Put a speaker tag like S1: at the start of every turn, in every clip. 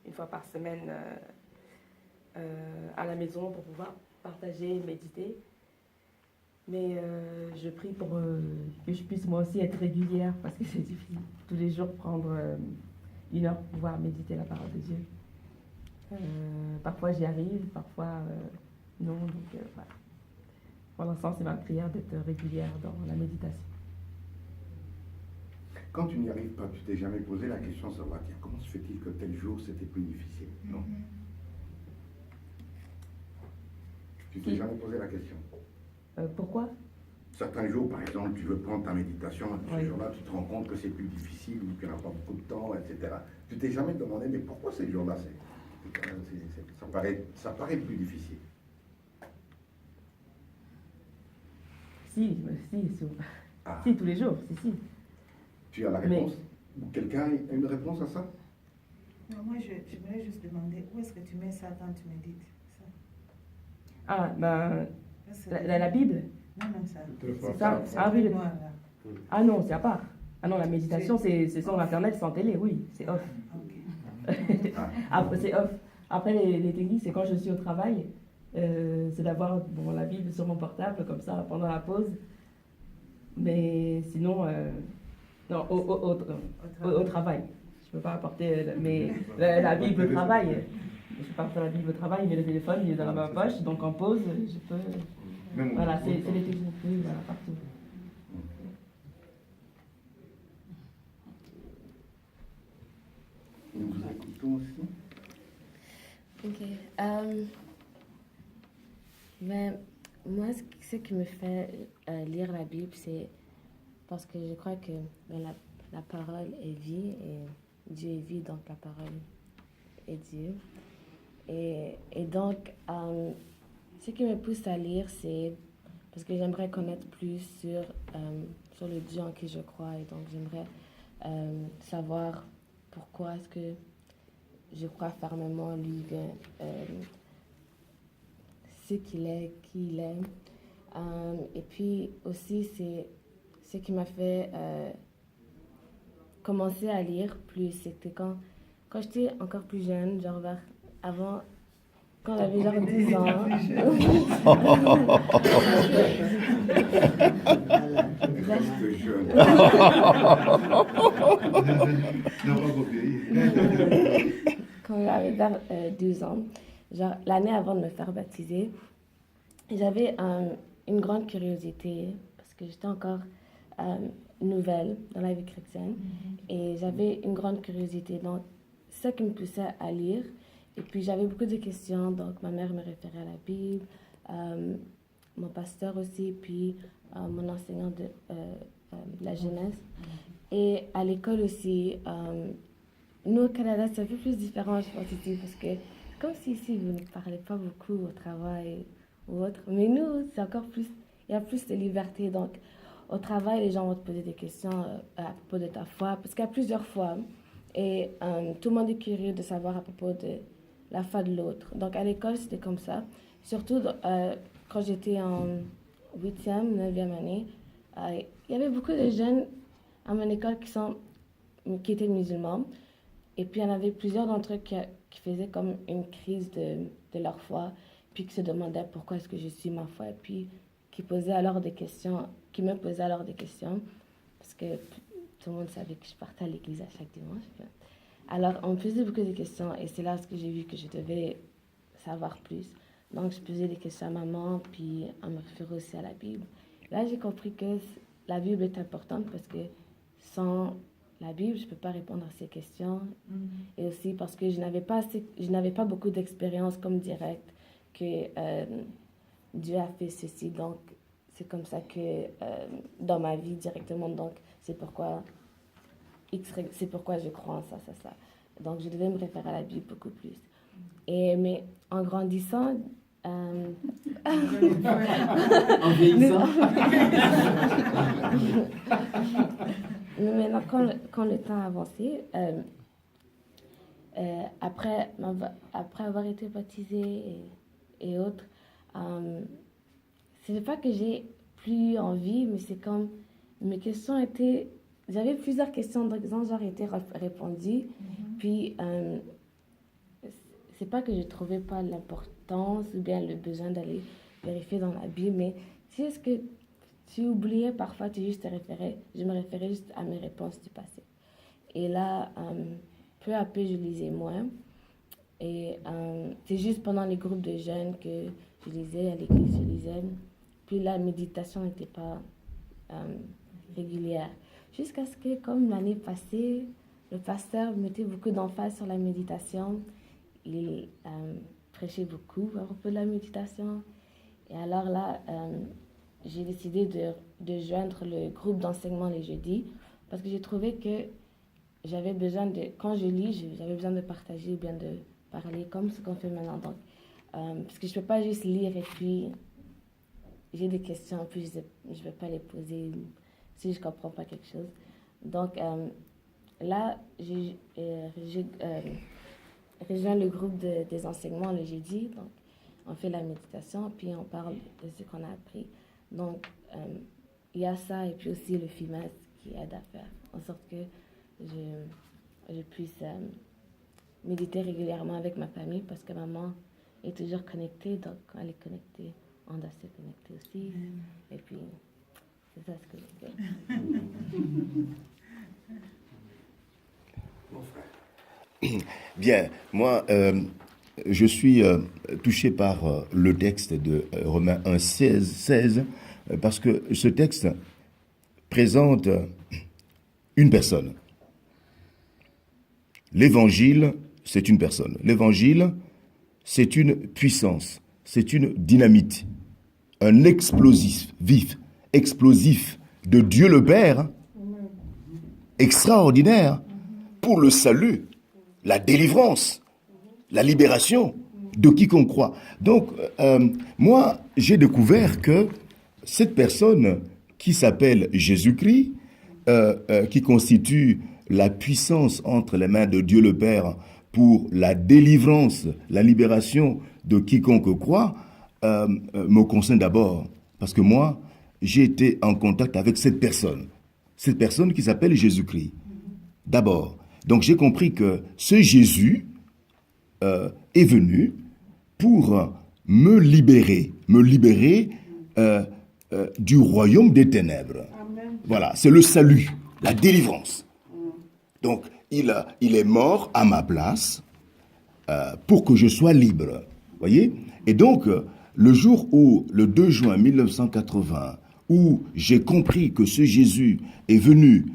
S1: une fois par semaine à la maison pour pouvoir partager, méditer. Mais je prie pour que je puisse moi aussi être régulière parce que c'est difficile. Tous les jours prendre 1 heure pour pouvoir méditer la parole de Dieu. Parfois j'y arrive, parfois non. Donc voilà. Pour l'instant, c'est ma prière d'être régulière dans la méditation.
S2: Quand tu n'y arrives pas, tu t'es jamais posé la question de savoir, tiens, comment se fait-il que tel jour c'était plus difficile? Non. Tu t'es jamais posé la question?
S1: Pourquoi?
S2: Certains jours, par exemple, tu veux prendre ta méditation, ce
S1: Oui.
S2: jour-là, tu te rends compte que c'est plus difficile, ou tu n'as pas beaucoup de temps, etc. Tu t'es jamais demandé, mais pourquoi ces jours-là, ça paraît plus difficile?
S1: Si, si, tous les jours, si.
S2: Tu as la réponse? Ou quelqu'un a une réponse à ça?
S3: Non, moi, je voulais juste demander, où est-ce que tu mets ça quand tu médites ça?
S1: Ah, ben, la Bible?
S3: Non, ça.
S1: C'est ça? Ah oui. Ah non, c'est à part. Ah non, la méditation, c'est sur Internet, sans télé, oui, c'est off. Après, c'est off. Après, les techniques, c'est quand je suis au travail, c'est d'avoir la Bible sur mon portable, comme ça, pendant la pause. Mais sinon, non, au travail. Je ne peux pas apporter la Bible au travail. Je ne peux pas apporter la Bible au travail, mais le téléphone, il est dans ma poche, donc en pause, je peux... Voilà, c'est les techniques, oui, voilà, partout.
S2: Nous vous écoutons aussi.
S4: Ok. Ben, moi, ce qui me fait lire la Bible, c'est parce que je crois que la parole est vie et Dieu est vie, donc la parole est Dieu. Et donc, ce qui me pousse à lire, c'est parce que j'aimerais connaître plus sur le Dieu en qui je crois. Et donc, j'aimerais savoir pourquoi est-ce que je crois fermement en lui, ce qu'il est, qui il est. Et puis aussi, c'est ce qui m'a fait commencer à lire plus. C'était quand j'étais encore plus jeune, genre avant, quand j'avais genre 10 ans.
S2: Reste jeune.
S4: Quand j'avais vers 12 ans, genre l'année avant de me faire baptiser, j'avais une grande curiosité parce que j'étais encore nouvelle dans la vie chrétienne et j'avais une grande curiosité. Donc, c'est ça qui me poussait à lire. Et puis, j'avais beaucoup de questions. Donc, ma mère me référait à la Bible, mon pasteur aussi, puis mon enseignant de la jeunesse. Et à l'école aussi, nous au Canada, c'est un peu plus différent, je pense, ici, parce que comme si ici, vous ne parlez pas beaucoup au travail ou autre. Mais nous, c'est encore plus, il y a plus de liberté. Donc, au travail, les gens vont te poser des questions à propos de ta foi, parce qu'il y a plusieurs fois. Et tout le monde est curieux de savoir à propos de la foi de l'autre. Donc, à l'école, c'était comme ça. Surtout quand j'étais en 8e, 9e année, il y avait beaucoup de jeunes à mon école qui étaient musulmans. Et puis, il y en avait plusieurs d'entre eux qui faisaient comme une crise de leur foi, puis qui se demandaient pourquoi est-ce que je suis ma foi, et puis qui me posaient alors des questions, parce que tout le monde savait que je partais à l'église à chaque dimanche. Alors, on me posait beaucoup de questions, et c'est là que j'ai vu que je devais savoir plus. Donc, je posais des questions à maman, puis on me référait aussi à la Bible. Là, j'ai compris que la Bible est importante, parce que sans la Bible, je ne peux pas répondre à ces questions. Et aussi parce que je n'avais pas beaucoup d'expérience comme directe que Dieu a fait ceci. Donc, c'est comme ça que dans ma vie directement, donc c'est pourquoi je crois en ça. Donc, je devais me référer à la Bible beaucoup plus. Mais en grandissant...
S5: En vieillissant.
S4: Mais maintenant, quand le temps a avancé, après avoir été baptisée et autres, c'est pas que j'ai plus envie, mais c'est comme mes questions étaient... J'avais plusieurs questions, donc elles ont été répondues. Puis, c'est pas que je trouvais pas l'importance ou bien le besoin d'aller vérifier dans la Bible, mais c'est ce que tu oubliais parfois, je me référais juste à mes réponses du passé. Et là, peu à peu, je lisais moins. Et c'est juste pendant les groupes de jeunes que je lisais, à l'église, je lisais. Puis la méditation n'était pas régulière. Jusqu'à ce que, comme l'année passée, le pasteur mettait beaucoup d'emphase sur la méditation. Il prêchait beaucoup à propos de la méditation. Et alors là, j'ai décidé de joindre le groupe d'enseignement les jeudis parce que j'ai trouvé que j'avais besoin de, quand je lis, j'avais besoin de partager ou bien de parler comme ce qu'on fait maintenant. Donc, parce que je ne peux pas juste lire et puis j'ai des questions, puis je ne vais pas les poser si je ne comprends pas quelque chose. Donc, là, j'ai rejoint le groupe des enseignements le jeudi. Donc, on fait la méditation, puis on parle de ce qu'on a appris. Donc, il y a ça, et puis aussi le FIMAS qui aide à faire en sorte que je puisse méditer régulièrement avec ma famille, parce que maman est toujours connectée, donc quand elle est connectée, on doit se connecter aussi. Et puis, c'est ça ce que je fais.
S2: Mon frère.
S6: Bien, moi, je suis touché par le texte de Romains 1, 16, parce que ce texte présente une personne. L'évangile, c'est une personne. L'évangile, c'est une puissance, c'est une dynamite, un explosif de Dieu le Père, extraordinaire pour le salut, la délivrance, la libération de quiconque croit. Donc, moi, j'ai découvert que cette personne qui s'appelle Jésus-Christ, qui constitue la puissance entre les mains de Dieu le Père pour la délivrance, la libération de quiconque croit, me concerne d'abord. Parce que moi, j'ai été en contact avec cette personne qui s'appelle Jésus-Christ. D'abord. Donc j'ai compris que ce Jésus est venu pour me libérer du royaume des ténèbres.
S3: Amen.
S6: Voilà, c'est le salut, la délivrance. Donc il est mort à ma place pour que je sois libre. Voyez? Et donc, le jour où, le 2 juin 1980, où j'ai compris que ce Jésus est venu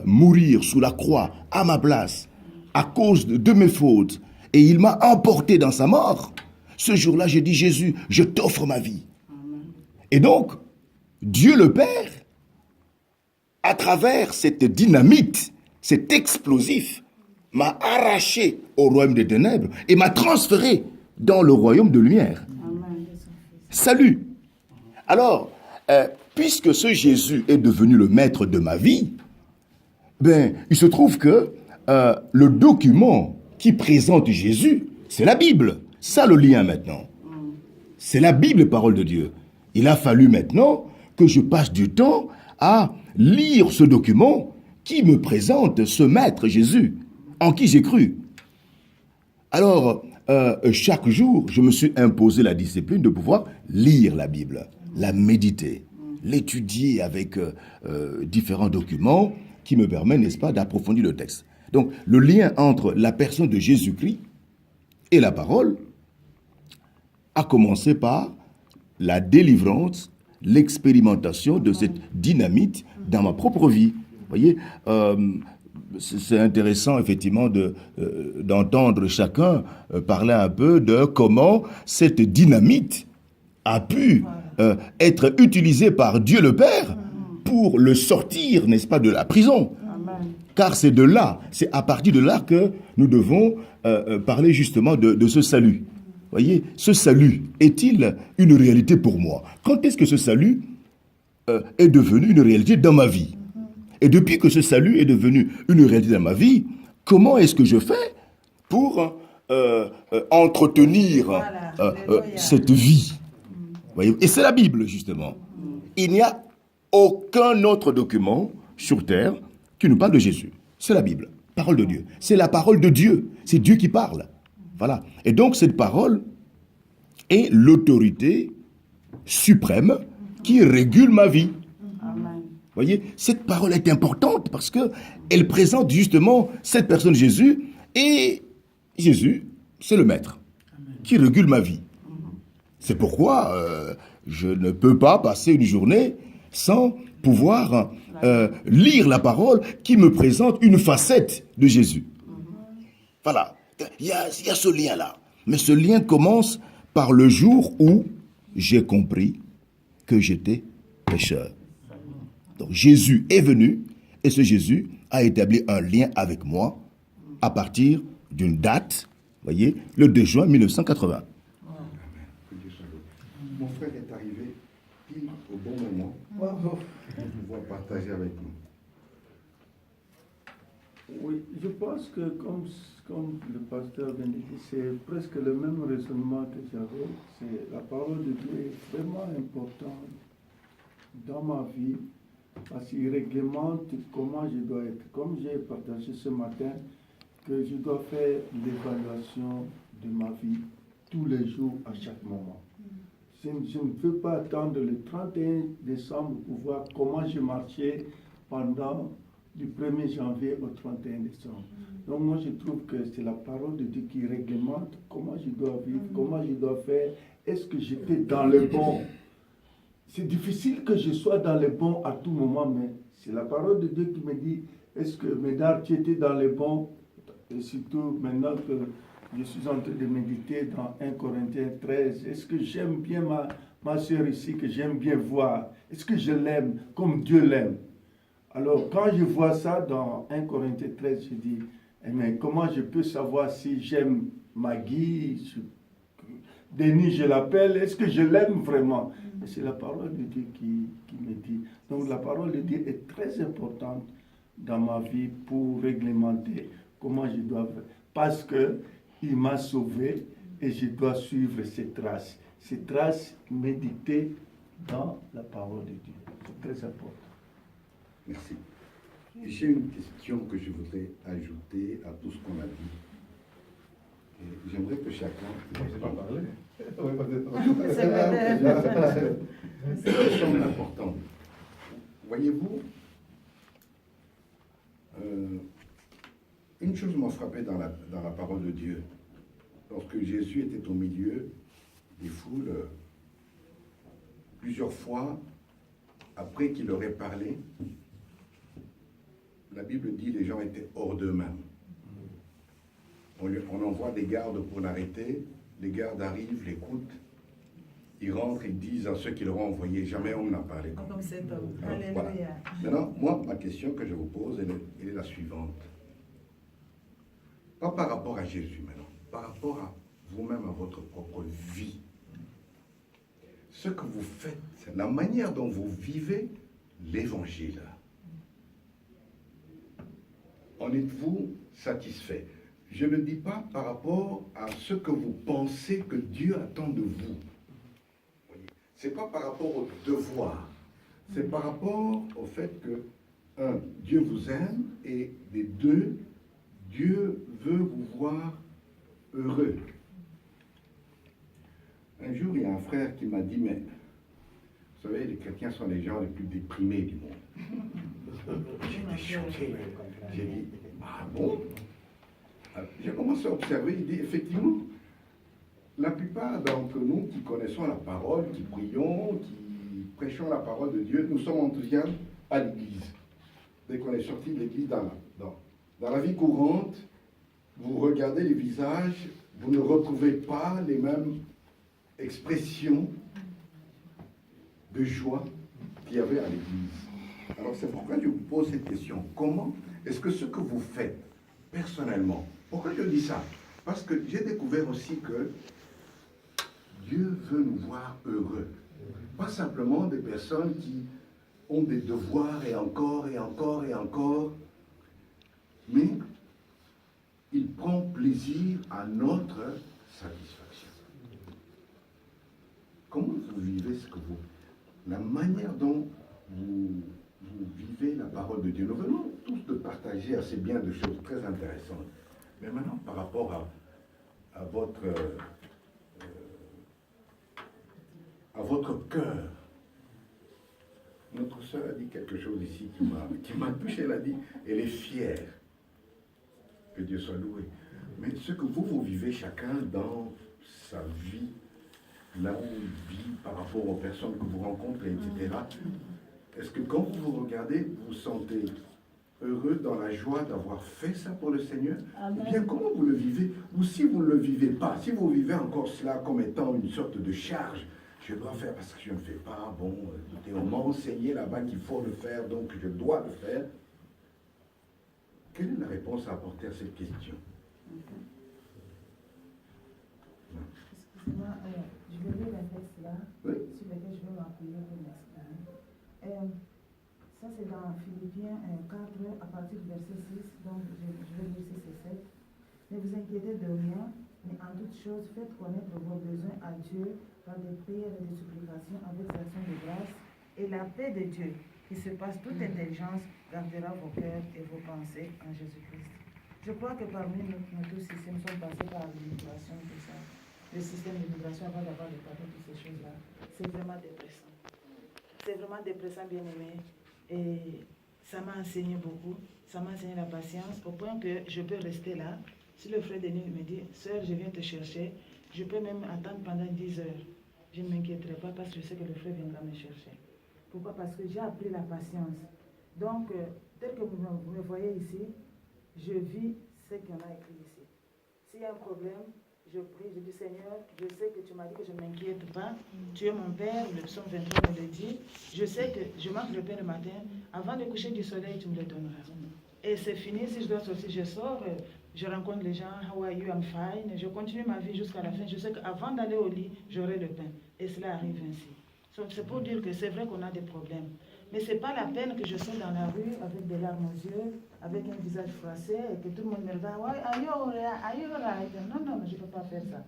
S6: mourir sous la croix à ma place, à cause de mes fautes, et il m'a emporté dans sa mort, ce jour-là, j'ai dit, Jésus, je t'offre ma vie. Amen. Et donc, Dieu le Père, à travers cette dynamite, cet explosif, m'a arraché au royaume des ténèbres et m'a transféré dans le royaume de lumière. Amen. Salut. Alors, puisque ce Jésus est devenu le maître de ma vie, ben, il se trouve que le document qui présente Jésus, c'est la Bible. Ça le lien maintenant. C'est la Bible, parole de Dieu. Il a fallu maintenant que je passe du temps à lire ce document qui me présente ce maître Jésus, en qui j'ai cru. Alors, chaque jour, je me suis imposé la discipline de pouvoir lire la Bible, la méditer, l'étudier avec différents documents qui me permettent, n'est-ce pas, d'approfondir le texte. Donc, le lien entre la personne de Jésus-Christ et la parole a commencé par la délivrance, l'expérimentation de cette dynamite dans ma propre vie. Vous voyez, c'est intéressant effectivement d'entendre chacun parler un peu de comment cette dynamite a pu être utilisée par Dieu le Père pour le sortir, n'est-ce pas, de la prison. Amen. Car c'est de là, c'est à partir de là que nous devons parler justement de ce salut. Voyez, ce salut est-il une réalité pour moi? Quand est-ce que ce salut est devenu une réalité dans ma vie? Et depuis que ce salut est devenu une réalité dans ma vie, comment est-ce que je fais pour entretenir cette vie? Voyez, et c'est la Bible, justement. Il n'y a aucun autre document sur terre qui nous parle de Jésus. C'est la Bible. Parole de Dieu. C'est la parole de Dieu. C'est Dieu qui parle. Voilà. Et donc, cette parole est l'autorité suprême qui régule ma vie. Vous voyez, cette parole est importante parce qu'elle présente justement cette personne Jésus, et Jésus, c'est le maître qui régule ma vie. C'est pourquoi je ne peux pas passer une journée sans pouvoir lire la parole qui me présente une facette de Jésus. Voilà, il y a ce lien-là. Mais ce lien commence par le jour où j'ai compris que j'étais pécheur. Donc Jésus est venu, et ce Jésus a établi un lien avec moi à partir d'une date, voyez, le 2 juin 1980.
S2: Mon frère est arrivé pile au bon moment pour pouvoir partager avec nous.
S7: Oui, je pense que comme le pasteur vient de dire, c'est presque le même raisonnement que j'avais. C'est la parole de Dieu est vraiment importante dans ma vie parce qu'il réglemente comment je dois être. Comme j'ai partagé ce matin, que je dois faire l'évaluation de ma vie tous les jours, à chaque moment. Je ne peux pas attendre le 31 décembre pour voir comment je marchais pendant du 1er janvier au 31 décembre. Donc moi je trouve que c'est la parole de Dieu qui réglemente comment je dois vivre, comment je dois faire. Est-ce que j'étais dans le bon? C'est difficile que je sois dans le bon à tout moment, mais c'est la parole de Dieu qui me dit, est-ce que Médard, tu étais dans le bon? Et surtout maintenant que je suis en train de méditer dans 1 Corinthiens 13, est-ce que j'aime bien ma soeur ici, que j'aime bien voir? Est-ce que je l'aime comme Dieu l'aime? Alors quand je vois ça dans 1 Corinthiens 13, je dis, eh bien, comment je peux savoir si j'aime Maggie, Denis je l'appelle, est-ce que je l'aime vraiment? Et c'est la parole de Dieu qui me dit. Donc la parole de Dieu est très importante dans ma vie pour réglementer comment je dois faire. Parce qu'il m'a sauvé et je dois suivre ses traces méditées dans la parole de Dieu. C'est très important.
S2: Merci. J'ai une question que je voudrais ajouter à tout ce qu'on a dit. Et j'aimerais que chacun...
S3: C'est
S2: C'est une question importante. Voyez-vous, une chose m'a frappé dans la parole de Dieu. Lorsque Jésus était au milieu des foules, plusieurs fois, après qu'il leur ait parlé, la Bible dit que les gens étaient hors d'eux-mêmes. On envoie des gardes pour l'arrêter, les gardes arrivent, l'écoutent, ils rentrent, ils disent à ceux qui leur ont envoyé, jamais on n'a parlé comme
S3: cet homme.
S2: voilà. Maintenant, moi, ma question que je vous pose, elle est la suivante. Pas par rapport à Jésus maintenant, par rapport à vous-même, à votre propre vie. Ce que vous faites, la manière dont vous vivez l'évangile. En êtes-vous satisfait? Je ne dis pas par rapport à ce que vous pensez que Dieu attend de vous. Ce n'est pas par rapport au devoir. C'est par rapport au fait que, un, Dieu vous aime, et des deux, Dieu veut vous voir heureux. Un jour, il y a un frère qui m'a dit, mais vous savez, les chrétiens sont les gens les plus déprimés du monde. J'étais choqué. J'ai dit, ah bon? J'ai commencé à observer, il dit, effectivement, la plupart d'entre nous qui connaissons la parole, qui prions, qui prêchons la parole de Dieu, nous sommes enthousiastes à l'église. Dès qu'on est sorti de l'église, dans la vie courante, vous regardez les visages, vous ne retrouvez pas les mêmes expressions de joie qu'il y avait à l'église. Alors c'est pourquoi je vous pose cette question. Comment est-ce que ce que vous faites personnellement, pourquoi je dis ça? Parce que j'ai découvert aussi que Dieu veut nous voir heureux. Pas simplement des personnes qui ont des devoirs et encore et encore et encore, mais il prend plaisir à notre satisfaction. Comment vous vivez ce que vous... La manière dont vous vous vivez la parole de Dieu. Nous venons tous de partager assez bien de choses très intéressantes. Mais maintenant, par rapport à votre cœur, notre sœur a dit quelque chose ici qui m'a touché. Elle a dit, elle est fière. Que Dieu soit loué. Mais ce que vous vivez chacun dans sa vie, là où il vit par rapport aux personnes que vous rencontrez, etc., est-ce que quand vous vous regardez, vous vous sentez heureux, dans la joie d'avoir fait ça pour le Seigneur? Ou bien comment vous le vivez? Ou si vous ne le vivez pas, si vous vivez encore cela comme étant une sorte de charge, je dois faire parce que je ne fais pas, bon, écoutez, on m'a enseigné là-bas qu'il faut le faire, donc je dois le faire. Quelle est la réponse à apporter à cette question?
S3: Excusez-moi, je vais lire un texte là,
S2: Oui.
S3: sur lequel je vais m'appuyer pour m'exprimer. Ça, c'est dans Philippiens 4, à partir du verset 6, donc je vais lire 6 et 7. Ne vous inquiétez de rien, mais en toute chose, faites connaître vos besoins à Dieu par des prières et des supplications avec actions de grâce, et la paix de Dieu, qui surpasse toute intelligence, gardera vos cœurs et vos pensées en Jésus-Christ. Je crois que parmi nous tous ici, nous sommes passés par l'immigration, tout ça. Le système d'immigration avant d'avoir le pardon, toutes ces choses-là. C'est vraiment dépressant. C'est vraiment dépressant, bien-aimé. Et ça m'a enseigné beaucoup. Ça m'a enseigné la patience, au point que je peux rester là. Si le frère Denis me dit, sœur, je viens te chercher, je peux même attendre pendant 10 heures. Je ne m'inquiéterai pas parce que je sais que le frère viendra me chercher. Pourquoi? Parce que j'ai appris la patience. Donc, tel que vous me voyez ici, je vis ce qu'on a écrit ici. S'il y a un problème, je prie, je dis Seigneur, je sais que tu m'as dit que je ne m'inquiète pas. Tu es mon Père, le psaume 23 me le dit. Je sais que je mange le pain le matin. Avant le coucher du soleil, tu me le donneras. Et c'est fini, si je dois sortir, je sors. Je rencontre les gens, how are you, I'm fine. Je continue ma vie jusqu'à la fin. Je sais qu'avant d'aller au lit, j'aurai le pain. Et cela arrive ainsi. Donc c'est pour dire que c'est vrai qu'on a des problèmes. Mais ce n'est pas la peine que je sois dans la rue avec des larmes aux yeux, avec un visage froissé et que tout le monde me regarde. Ouais, are you alright? Non, non, mais je ne peux pas faire ça.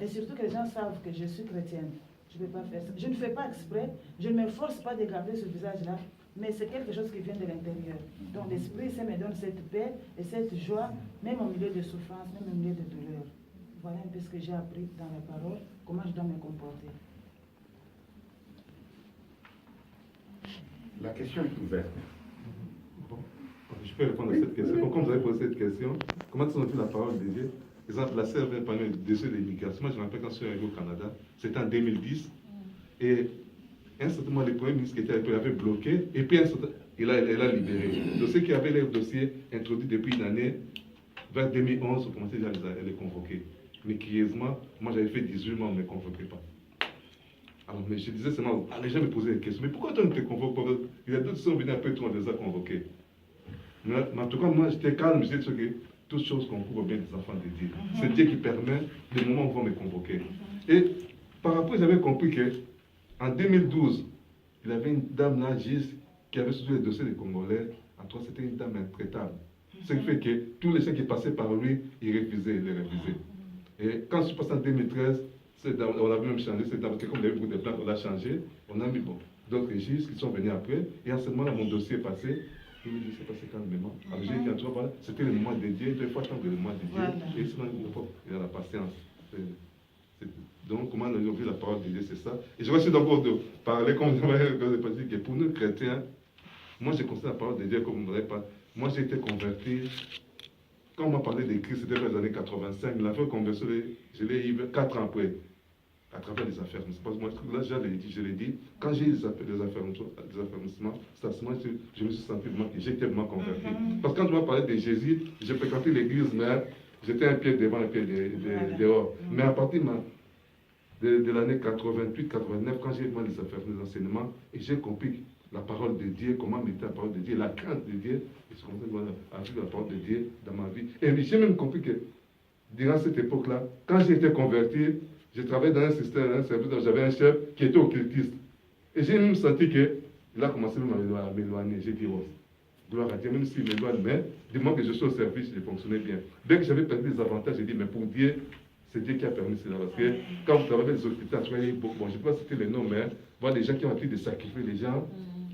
S3: Et surtout que les gens savent que je suis chrétienne. Je ne peux pas faire ça. Je ne fais pas exprès. Je ne me force pas de garder ce visage-là. Mais c'est quelque chose qui vient de l'intérieur. Donc l'Esprit Saint me donne cette paix et cette joie, même au milieu de souffrance, même au milieu de douleur. Voilà un peu ce que j'ai appris dans la parole, comment je dois me comporter.
S2: La question est ouverte.
S8: Bon, je peux répondre à cette question. Comme vous avez posé cette question, comment tu as entendu la parole de Dieu? Par exemple, la sœur avait parlé de ce de l'immigration. Moi, je me rappelle quand je suis arrivé au Canada, c'était en 2010. Et un certain moment, le premier ministre qui était il avait bloqué. Et puis, il a libéré. Le dossier qui avait les dossiers introduits depuis une année, vers 2011, on commençait déjà à les convoquer. Mais curieusement, moi, j'avais fait 18 mois, on ne me convoquait pas. Alors, mais je disais seulement, les gens me posaient des questions, mais pourquoi toi ne te convoques pas? Il y a d'autres qui sont venus un peu, tout on les a convoqués. Mais en tout cas, moi, j'étais calme, je disais que toutes choses concourent bien des enfants de Dieu. C'est Dieu qui permet le moment où on va me convoquer. Et par après, j'avais compris qu'en 2012, il y avait une dame là, Gis, qui avait soutenu les dossiers des Congolais. En tout cas, c'était une dame intraitable. Ce qui fait que tous les gens qui passaient par lui, ils refusaient, ils les refusaient. Et quand je suis passé en 2013, on avait même changé cette dame, parce que comme il y avait beaucoup de plaintes, on l'a changé. On a mis d'autres registres qui sont venus après. Et en ce moment-là, mon dossier est passé. Il me dit, c'est passé calmement. Alors j'ai dit, en tout cas, voilà, c'était le moment de Dieu, il faut attendre le moment de Dieu. Voilà. Et sinon, il y a la patience. Donc, comment on a vu la parole de Dieu, c'est ça. Et je vais essayer d'abord de parler, comme vous avez dit, que pour nous chrétiens, moi je considère la parole de Dieu comme vous ne voudrez pas. Moi j'ai été converti, quand on m'a parlé de Christ, c'était dans les années 85, la vraie conversion, je l'ai eu 4 ans après, à travers les affaires. Moi, là, je l'ai dit, quand j'ai eu des affairmissements, c'est à ce moment je me suis senti vraiment que j'étais vraiment converti. Parce que quand on m'a parlé de Jésus, j'ai fréquenté l'église, mais j'étais un pied devant, un pied dehors. Mais à partir de l'année 88-89, quand j'ai eu les enseignements, et j'ai compris la parole de Dieu, comment mettre la parole de Dieu, la crainte de Dieu, et je commençais à appliquer la parole de Dieu dans ma vie. Et j'ai même compris que, durant cette époque-là, quand j'ai été converti, j'ai travaillé dans un système, un service, j'avais un chef qui était occultiste. Et j'ai même senti qu'il a commencé à m'éloigner. J'ai dit, oh, gloire à Dieu, même s'il m'éloigne, mais du moment que je suis au service, je fonctionnais bien. Dès que j'avais perdu des avantages, j'ai dit, mais pour Dieu, c'est Dieu qui a permis cela. Parce que quand vous travaillez avec les hôpitaux, bon, je ne sais pas citer les noms, mais voir des gens qui ont appris de sacrifier les gens,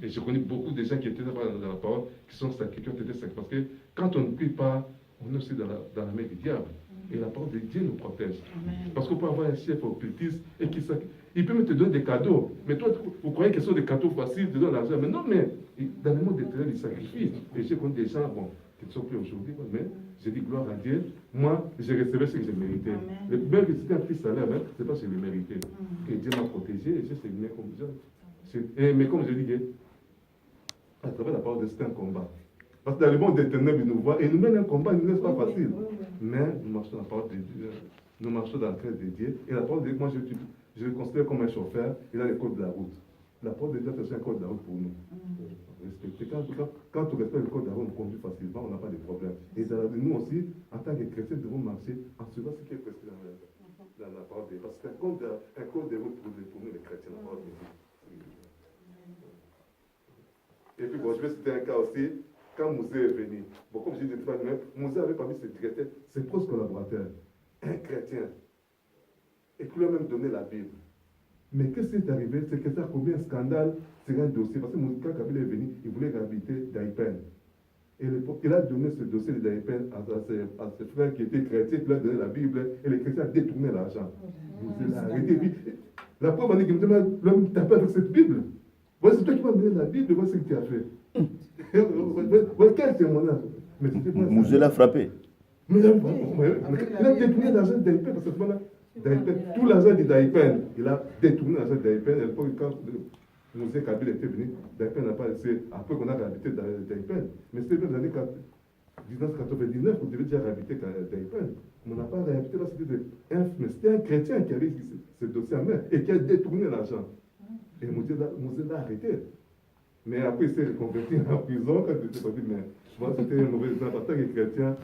S8: Et je connais beaucoup de gens qui étaient dans la parole, qui sont sacrifiés, qui ont été sacrifiés. Parce que quand on ne prie pas, on est aussi dans la main du diable. Et la parole de Dieu nous protège. Parce qu'on peut avoir un chef occultiste et il peut me te donner des cadeaux. Mais toi, vous croyez que ce sont des cadeaux faciles, te donner l'argent. Mais non, mais dans le monde des ténèbres, il sacrifie. Et j'ai connu des gens, bon, qui ne sont plus aujourd'hui, mais j'ai dit gloire à Dieu. Moi, j'ai recevais ce que j'ai mérité. Le même que c'était un petit salaire, mais ce n'est pas ce que j'ai mérité. Et Dieu m'a protégé et j'ai séduit comme ça. Mais comme je dis, à travers la parole de c'est un combat. Parce que dans le monde des ténèbres, ils nous voient et nous mènent un combat, ils nous laissent pas facile. Mais nous marchons dans la parole de Dieu, nous marchons dans la crainte de Dieu. Et la parole de Dieu, moi je le considère comme un chauffeur, il a les codes de la route. La parole de Dieu, c'est un code de la route pour nous. Respecter. Quand on respecte le code de la route, on conduit facilement, on n'a pas de problème. Et nous aussi, en tant que chrétiens, devons marcher en suivant ce qui est prescrit dans la parole de Dieu. Parce que c'est un code de route pour nous les chrétiens, la parole de Dieu. Et puis bon, je vais citer un cas aussi. Quand Mouzé est venu, bon, comme je dis, Mouzé avait parmi ses directeurs, ses proches collaborateurs, un chrétien, et qui lui a même donné la Bible. Mais qu'est-ce qui est arrivé? C'est que ça a commis un scandale sur un dossier. Parce que quand Kabila est venu, il voulait réhabiliter Daipen. Et il a donné ce dossier de Daipen à ses frères qui étaient chrétiens, qui lui a donné la Bible, et les chrétiens ont détourné l'argent. Mouzé l'a arrêté. La preuve en est qu'il me tapé avec cette Bible. Voici toi qui m'as donné la Bible, voici ce que tu as fait. Quel témoignage?
S6: Mouzé l'a frappé.
S8: Il a détourné l'argent de Daipen, parce que ce moment-là, tout l'argent de Daipen, il a détourné l'argent de Daipen. Et quand Mouzé Kabila était venu, Daipen n'a pas laissé. Après qu'on a réhabilité Daipen. Mais c'était dans les années 1999 qu'on devait déjà réhabiliter Daipen. On n'a pas réhabilité parce que c'était un chrétien qui avait ce dossier en main et qui a détourné l'argent. Et Mouzé l'a arrêté. Mais après, il s'est reconverti en prison quand il était parti. Mais moi, c'était un mauvais exemple. En tant que chrétien,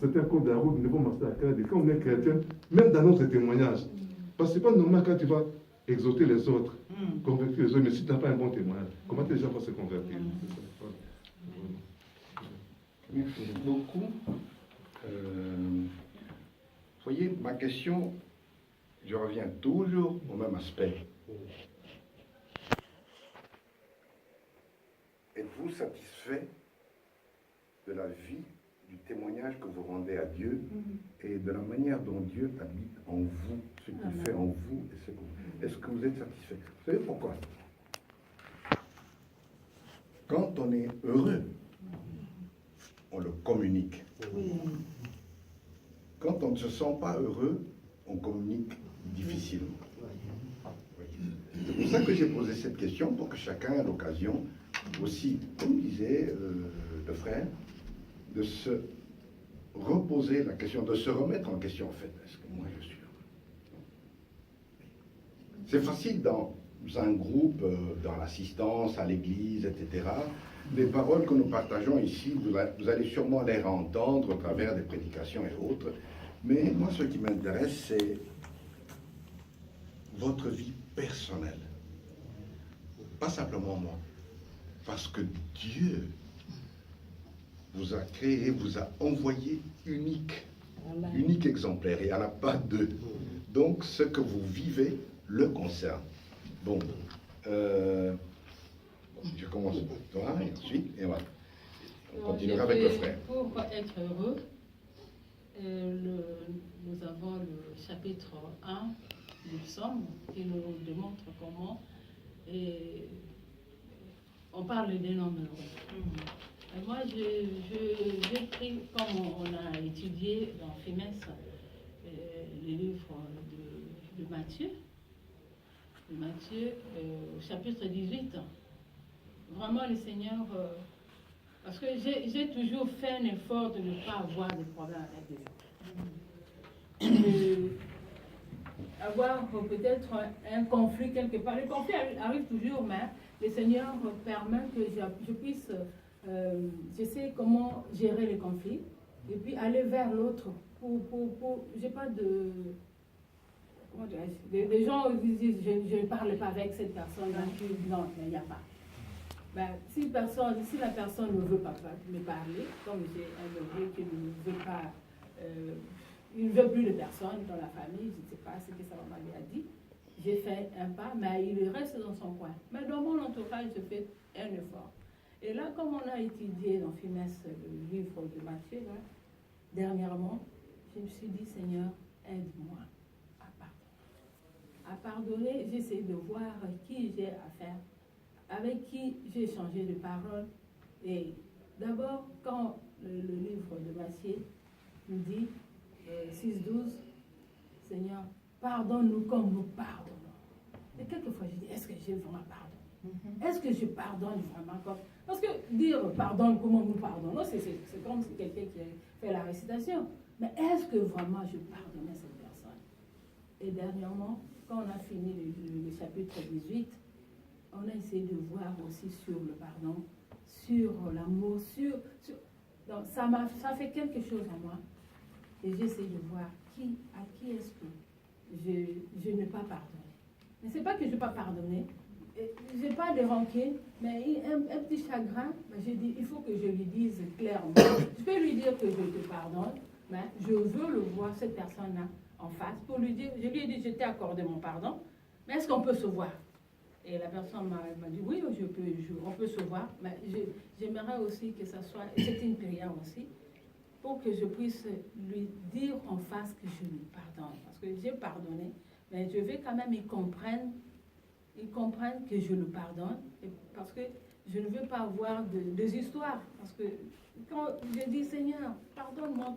S8: c'était un code de la route, nous devons marcher à la carte. Et quand on est chrétien, même dans notre témoignage, parce que ce n'est pas normal quand tu vas exhorter les autres, convertir les autres, mais si tu n'as pas un bon témoignage, comment les gens vont se convertir?
S2: Merci beaucoup. Voyez, ma question, je reviens toujours au même aspect. Êtes-vous satisfait de la vie, du témoignage que vous rendez à Dieu et de la manière dont Dieu habite en vous, ce qu'il fait en vous et ce que vous... Est-ce que vous êtes satisfait? Vous savez pourquoi? Quand on est heureux, on le communique. Quand on ne se sent pas heureux, on communique difficilement. C'est pour ça que j'ai posé cette question, pour que chacun ait l'occasion aussi, comme disait le frère, de se reposer la question, de se remettre en question en fait. Est-ce que moi je suis heureux? C'est facile dans un groupe, dans l'assistance, à l'église, etc. Les paroles que nous partageons ici, vous allez sûrement les entendre au travers des prédications et autres. Mais moi, ce qui m'intéresse, c'est votre vie personnelle. Pas simplement moi. Parce que Dieu vous a créé, vous a envoyé unique. Unique exemplaire. Il n'y en a pas deux. Donc, ce que vous vivez le concerne. Bon. Je commence par toi et ensuite, et voilà. On continuera avec le frère.
S5: Pour être heureux, nous avons le chapitre 1 du psaume qui nous démontre comment on parle des noms heureux. Et moi, j'ai pris, comme on a étudié dans FEMES, les livres de Matthieu, chapitre 18. Vraiment, le Seigneur, parce que j'ai toujours fait un effort de ne pas avoir de problème avec les gens. Avoir peut-être un conflit quelque part. Le conflit arrive toujours, mais le Seigneur permet que je puisse, je sais comment gérer les conflits, et puis aller vers l'autre. J'ai pas de... Comment dirais-je? Des gens disent, je ne parle pas avec cette personne, non, il n'y a pas. Ben, si la personne ne veut pas me parler, comme j'ai un neveu qui ne veut pas, il ne veut plus de personne dans la famille, je ne sais pas ce que sa maman lui a dit, j'ai fait un pas, mais il reste dans son coin. Mais dans mon entourage, je fais un effort. Et là, comme on a étudié dans Finesse le livre de Matthieu, là, dernièrement, je me suis dit, Seigneur, aide-moi à pardonner. J'essaie de voir qui j'ai affaire, avec qui j'ai échangé de paroles. Et d'abord, quand le livre de Matthieu nous dit, 6,12, Seigneur, pardonne-nous comme nous pardonnons. Et quelquefois, je dis, est-ce que j'ai vraiment pardonné? Est-ce que je pardonne vraiment comme... Parce que dire pardonne comme nous pardonnons, c'est comme si quelqu'un qui fait la récitation. Mais est-ce que vraiment je pardonnais cette personne? Et dernièrement, quand on a fini le chapitre 18, on a essayé de voir aussi sur le pardon, sur l'amour, donc ça fait quelque chose en moi. Et j'essaie de voir à qui est-ce que je n'ai pas pardonné. Mais ce n'est pas que je n'ai pas pardonné. Je n'ai pas de rancune, mais un petit chagrin, j'ai dit, il faut que je lui dise clairement. Je peux lui dire que je te pardonne, mais je veux le voir, cette personne-là, en face, pour lui dire, je lui ai dit, je t'ai accordé mon pardon, mais est-ce qu'on peut se voir? Et la personne m'a dit, oui, on peut se voir, mais j'aimerais aussi que ça soit, c'est une prière aussi, pour que je puisse lui dire en face que je lui pardonne. Parce que j'ai pardonné, mais je veux quand même qu'ils comprennent que je le pardonne, parce que je ne veux pas avoir des histoires. Parce que quand je dis, Seigneur, pardonne-moi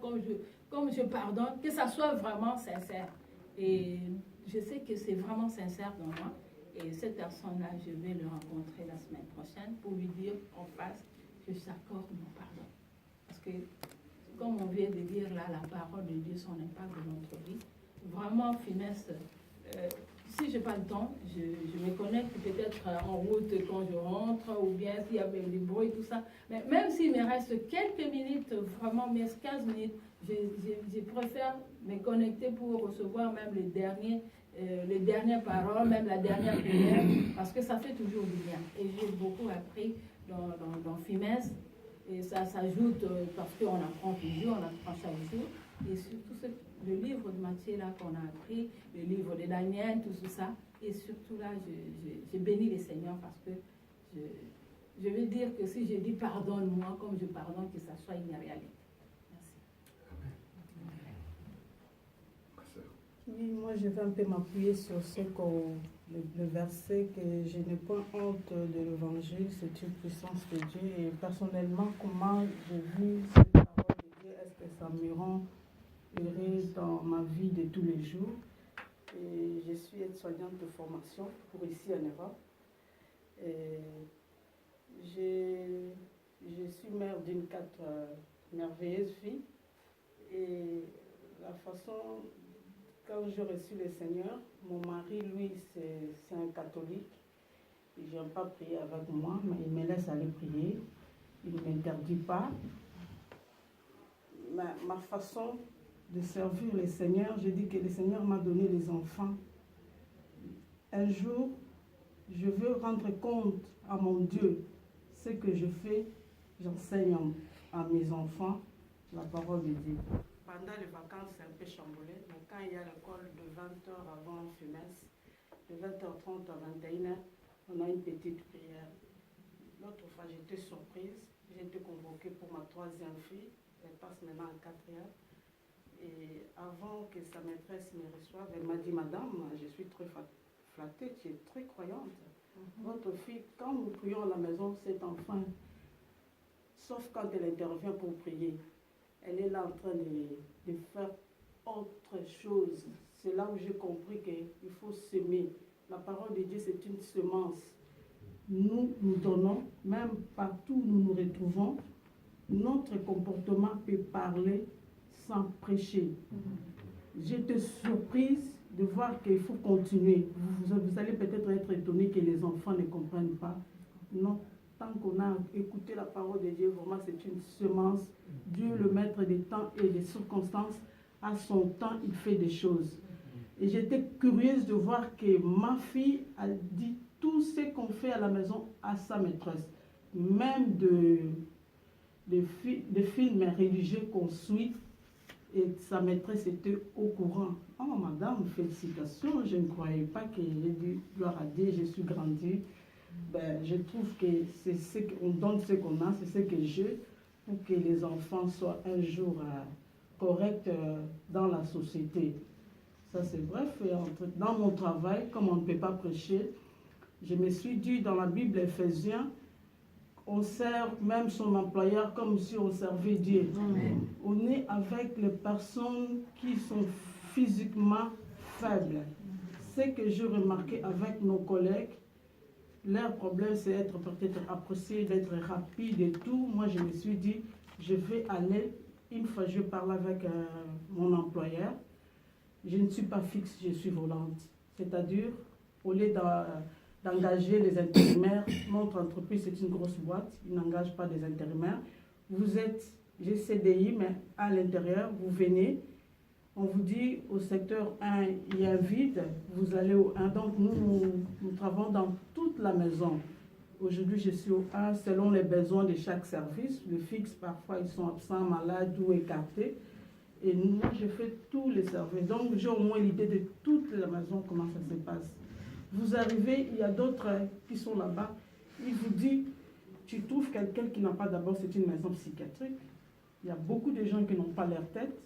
S5: comme je pardonne, que ça soit vraiment sincère. Et je sais que c'est vraiment sincère dans moi. Et cette personne-là, je vais le rencontrer la semaine prochaine pour lui dire en face que j'accorde mon pardon. Parce que, comme on vient de dire là, la parole de Dieu, son impact dans notre vie, vraiment, Finesse, si je n'ai pas le temps, je me connecte peut-être en route quand je rentre, ou bien s'il y avait des bruits, tout ça. Mais même s'il me reste quelques minutes, vraiment, mais 15 minutes, je préfère me connecter pour recevoir même les dernières paroles, même la dernière prière, parce que ça fait toujours du bien. Et j'ai beaucoup appris dans Finesse, et ça s'ajoute parce qu'on apprend toujours, on apprend chaque jour. Et surtout le livre de Matthieu là qu'on a appris, le livre de Daniel, tout ça. Et surtout là, je bénis les Seigneurs parce que je veux dire que si je dis pardonne-moi comme je pardonne, que ça soit une réalité. Merci.
S3: Oui, moi je vais un peu m'appuyer sur le verset que je n'ai pas honte de l'évangile, c'est une puissance de Dieu. Et personnellement, comment j'ai vu cette parole de Dieu, est-ce que ça me rend heureux dans ma vie de tous les jours? Et je suis aide-soignante de formation pour ici en Europe. Et je suis mère d'une 4 merveilleuses filles. Et la façon, quand j'ai reçu le Seigneur, mon mari, lui, c'est un catholique. Il n'aime pas prier avec moi, mais il me laisse aller prier. Il ne m'interdit pas. Ma façon de servir le Seigneur, je dis que le Seigneur m'a donné les enfants. Un jour, je veux rendre compte à mon Dieu ce que je fais, j'enseigne à mes enfants la parole de Dieu. Pendant les vacances, c'est un peu chamboulé, mais quand il y a l'école de 20h avant Finesse, de 20h30 à 21h, on a une petite prière. L'autre fois, j'étais surprise, j'ai été convoquée pour ma 3e fille, elle passe maintenant en 4e. Et avant que sa maîtresse me reçoive, elle m'a dit, Madame, je suis très flattée, tu es très croyante. Votre fille, quand nous prions à la maison, cet enfant, sauf quand elle intervient pour prier, elle est là en train de faire autre chose. C'est là où j'ai compris qu'il faut s'aimer. La parole de Dieu, c'est une semence. Nous donnons, même partout où nous nous retrouvons, notre comportement peut parler sans prêcher. J'étais surprise de voir qu'il faut continuer. Vous allez peut-être être étonné que les enfants ne comprennent pas. Non, tant qu'on a écouté la parole de Dieu, vraiment c'est une semence. Dieu, le maître des temps et des circonstances, à son temps, il fait des choses. Et j'étais curieuse de voir que ma fille a dit tout ce qu'on fait à la maison à sa maîtresse. Même de films religieux qu'on suit,
S9: Et sa maîtresse était au courant. Oh madame, félicitations, je ne croyais pas que j'ai dit gloire à Dieu, je suis grandie. Ben, je trouve que c'est ce qu'on donne, ce qu'on a, c'est ce que j'ai, pour que les enfants soient un jour corrects dans la société. Ça c'est bref. Dans mon travail, comme on ne peut pas prêcher, je me suis dit dans la Bible Éphésiens, on sert même son employeur comme si on servait Dieu. Amen. On est avec les personnes qui sont physiquement faibles. Ce que j'ai remarqué avec nos collègues, leur problème c'est être peut-être apprécié, d'être rapide et tout. Moi je me suis dit, je vais aller, une fois je parle avec mon employeur, je ne suis pas fixe, je suis volante. C'est-à-dire, au lieu d'engager les intérimaires, notre entreprise c'est une grosse boîte, ils n'engagent pas des intérimaires. Vous êtes, j'ai CDI, mais à l'intérieur, vous venez, on vous dit au secteur 1, il y a un vide, vous allez au 1. Donc nous travaillons dans toute la maison. Aujourd'hui, je suis au 1 selon les besoins de chaque service. Le fixe, parfois, ils sont absents, malades ou écartés. Et moi, je fais tous les services. Donc, j'ai au moins l'idée de toute la maison, comment ça se passe. Vous arrivez, il y a d'autres qui sont là-bas. Il vous dit, tu trouves quelqu'un qui n'a pas d'abord, c'est une maison psychiatrique. Il y a beaucoup de gens qui n'ont pas leur tête.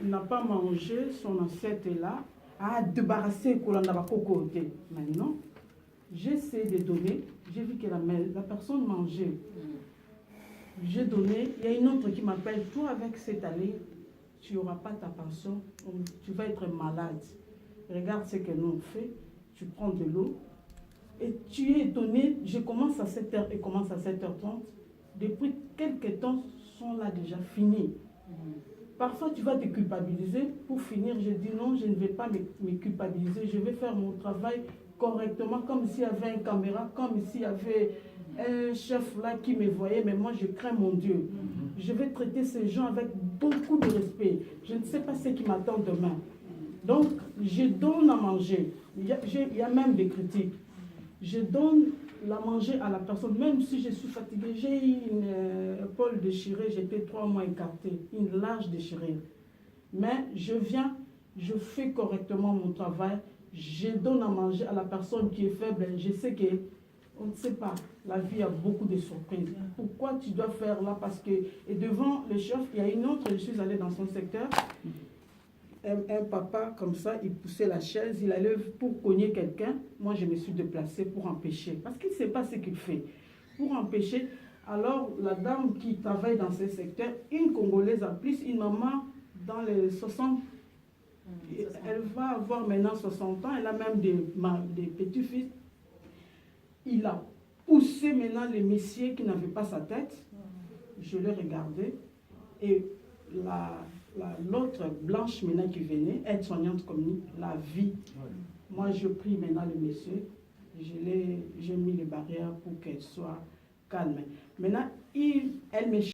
S9: Il n'a pas mangé, son assiette est là. Ah, débarrasser, côté. Maintenant, j'essaie de donner. J'ai vu que la personne mangeait. J'ai donné. Il y a une autre qui m'appelle, toi avec cette année, tu n'auras pas ta pension, tu vas être malade. Regarde ce que nous on fait. Tu prends de l'eau et tu es étonné. Je commence à 7h et commence à 7h30. Depuis quelques temps, sont là déjà finis. Parfois, tu vas te culpabiliser. Pour finir, je dis non, je ne vais pas me culpabiliser. Je vais faire mon travail correctement, comme s'il y avait une caméra, comme s'il y avait un chef là qui me voyait. Mais moi, je crains mon Dieu. Je vais traiter ces gens avec beaucoup de respect. Je ne sais pas ce qui m'attend demain. Donc, je donne à manger. Il y a même des critiques. Je donne la manger à la personne, même si je suis fatiguée. J'ai une épaule déchirée, j'étais 3 mois écartée, une large déchirure. Mais je viens, je fais correctement mon travail, je donne à manger à la personne qui est faible. Je sais que, on ne sait pas, la vie a beaucoup de surprises. Pourquoi tu dois faire là? Parce que, et devant le chef, il y a une autre, je suis allée dans son secteur, un papa comme ça, il poussait la chaise, il allait pour cogner quelqu'un. Moi, je me suis déplacée pour empêcher. Parce qu'il ne sait pas ce qu'il fait. Pour empêcher, alors la dame qui travaille dans ce secteur, une Congolaise en plus, une maman dans les 60, elle va avoir maintenant 60 ans, elle a même des petits-fils. Il a poussé maintenant le monsieur qui n'avait pas sa tête. Je l'ai regardé et l'autre blanche maintenant qui venait, aide-soignante comme nous, la vie. Moi, je prie maintenant le monsieur, j'ai mis les barrières pour qu'elle soit calme. Maintenant, elle me